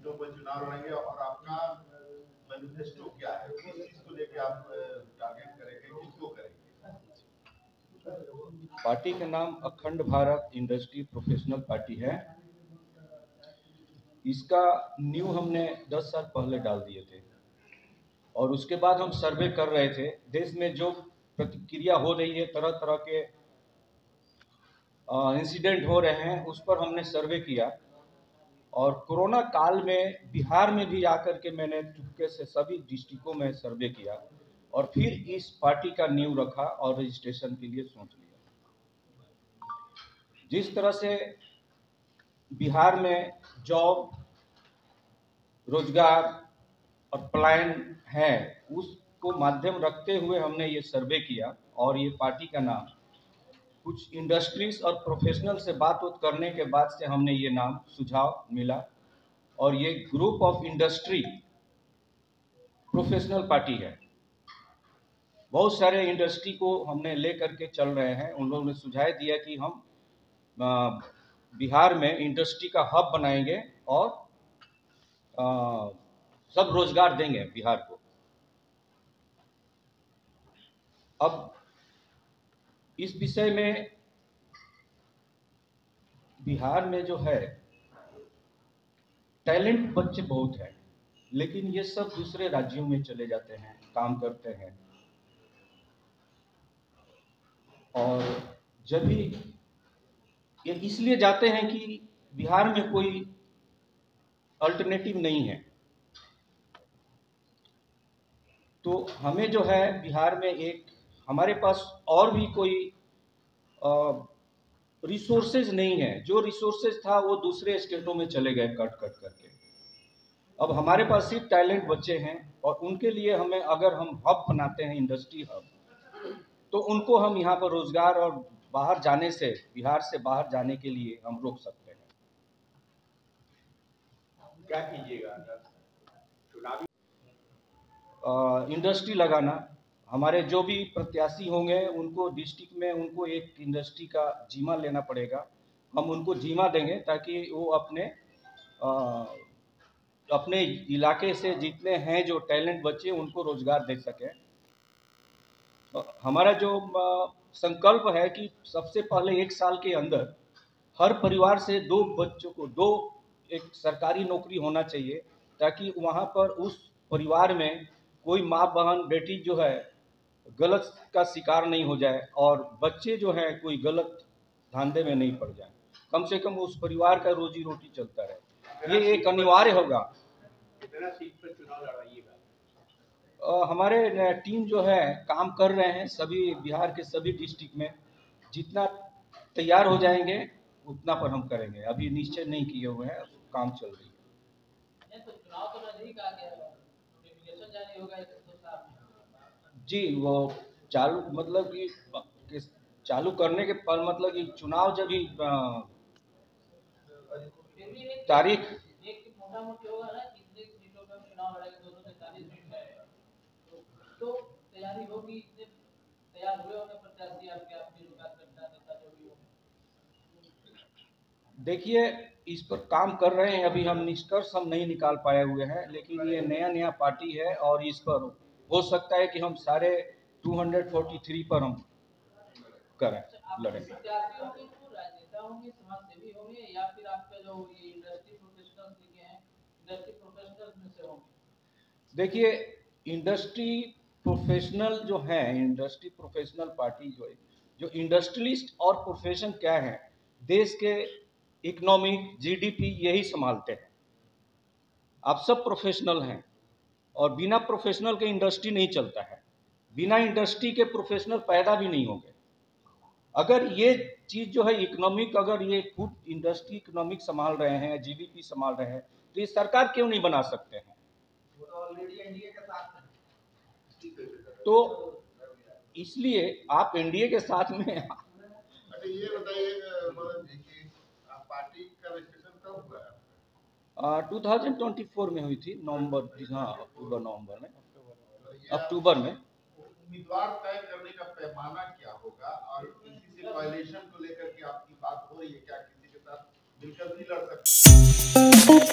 सीटों पर चुनाव लड़ेंगे और आपका मैनिफेस्टो क्या है, किस चीज को लेकर आप टारगेट करेंगे, किसको करेंगे? पार्टी का नाम अखंड भारत इंडस्ट्री प्रोफेशनल पार्टी है। इसका न्यू हमने 10 साल पहले डाल दिए थे और उसके बाद हम सर्वे कर रहे थे। देश में जो प्रतिक्रिया हो रही है, तरह तरह के इंसिडेंट हो रहे हैं, उस पर हमने सर्वे किया और कोरोना काल में बिहार में भी आकर के मैंने चुपके से सभी डिस्ट्रिक्टों में सर्वे किया और फिर इस पार्टी का न्यू रखा और रजिस्ट्रेशन के लिए सोच लिया। जिस तरह से बिहार में जॉब, रोजगार और प्लान है, उसको माध्यम रखते हुए हमने ये सर्वे किया और ये पार्टी का नाम कुछ इंडस्ट्रीज और प्रोफेशनल से बात करने के बाद से हमने ये नाम सुझाव मिला और ये group of industry professional party है। बहुत सारे इंडस्ट्री को हमने ले करके चल रहे हैं। उन लोगों ने सुझाव दिया कि हम बिहार में इंडस्ट्री का हब बनाएंगे और सब रोजगार देंगे बिहार को। अब इस विषय में बिहार में जो है टैलेंट बच्चे बहुत हैं, लेकिन ये सब दूसरे राज्यों में चले जाते हैं, काम करते हैं और जब भी ये इसलिए जाते हैं कि बिहार में कोई अल्टरनेटिव नहीं है। तो हमें जो है बिहार में एक हमारे पास और भी कोई रिसोर्सेज नहीं है। जो रिसोर्सेज था वो दूसरे स्टेटों में चले गए कट कट करके। अब हमारे पास सिर्फ टैलेंट बच्चे हैं और उनके लिए हमें अगर हम हब बनाते हैं, इंडस्ट्री हब, तो उनको हम यहाँ पर रोजगार और बाहर जाने से, बिहार से बाहर जाने के लिए हम रोक सकते हैं। क्या कीजिएगा? चुनावी इंडस्ट्री लगाना। हमारे जो भी प्रत्याशी होंगे उनको डिस्ट्रिक्ट में उनको एक इंडस्ट्री का जीमा लेना पड़ेगा। हम उनको जीमा देंगे ताकि वो अपने इलाके से जितने हैं जो टैलेंट बच्चे उनको रोजगार दे सकें। हमारा जो संकल्प है कि सबसे पहले 1 साल के अंदर हर परिवार से 2 बच्चों को 2 एक सरकारी नौकरी होना चाहिए, ताकि वहाँ पर उस परिवार में कोई माँ बहन बेटी जो है गलत का शिकार नहीं हो जाए और बच्चे जो है कोई गलत धंधे में नहीं पड़ जाए। कम से कम उस परिवार का रोजी रोटी चलता रहे, ये एक अनिवार्य होगा। कितना सीट पर चुनाव लड़ाइएगा? हमारे टीम जो है काम कर रहे हैं सभी बिहार के सभी डिस्ट्रिक्ट में। जितना तैयार हो जाएंगे उतना पर हम करेंगे। अभी निश्चय नहीं किए हुए हैं, काम चल रही है। तो चुनाव तो नजदीक आ गया है, नोटिफिकेशन जारी होगा 107 में। जी, वो चालू मतलब कि चालू करने के पर मतलब कि चुनाव जब भी तारीख एक मोटा मोटी होगा ना, कितने सीटों पर चुनाव लड़ेगा, 243 सीट है, तो तैयारी होगी। इतने तैयार हुए होंगे प्रत्याशी आपके कार्यकर्ता नेता जो भी हो। देखिए, इस पर काम कर रहे हैं। अभी हम निष्कर्ष हम नहीं निकाल पाए हुए हैं, लेकिन ये नया पार्टी है और इस पर हो सकता है कि हम सारे 243 पर हम करें, लड़ेंगे। प्रत्याशी होंगे तो राजनेता होंगे, समाजसेवी होंगे, या फिर आपका जो ये इंडस्ट्री प्रोफेशनल्स लिखे हैं, इंडस्ट्री प्रोफेशनल्स में से होंगे? देखिए, इंडस्ट्री प्रोफेशनल जो है, इंडस्ट्री प्रोफेशनल पार्टी जो इंडस्ट्रियलिस्ट और प्रोफेशन क्या है, देश के इकोनॉमिक जीडीपी यही संभालते हैं। आप सब प्रोफेशनल हैं और बिना प्रोफेशनल के इंडस्ट्री नहीं चलता है। बिना इंडस्ट्री के प्रोफेशनल पैदा भी नहीं होंगे। अगर ये चीज जो है इकोनॉमिक, अगर ये खुद इंडस्ट्री इकोनॉमिक संभाल रहे हैं, जीडीपी संभाल रहे हैं, तो ये सरकार क्यों नहीं बना सकते हैं? वो तो ऑलरेडी एनडीए के साथ है। तो इसलिए आप एनडीए के साथ में। अच्छा, ये बताइए कि पार्टी का रजिस्ट्रेशन कब हुआ है? 2024 में हुई थी, नवंबर, हाँ अक्टूबर नवंबर में, अक्टूबर में। उम्मीदवार तय करने का पैमाना क्या होगा और किसी से कोएलिशन को लेकर के आपकी बात हो रही है क्या? किसी के साथ मिलकर भी लड़ सकते हैं?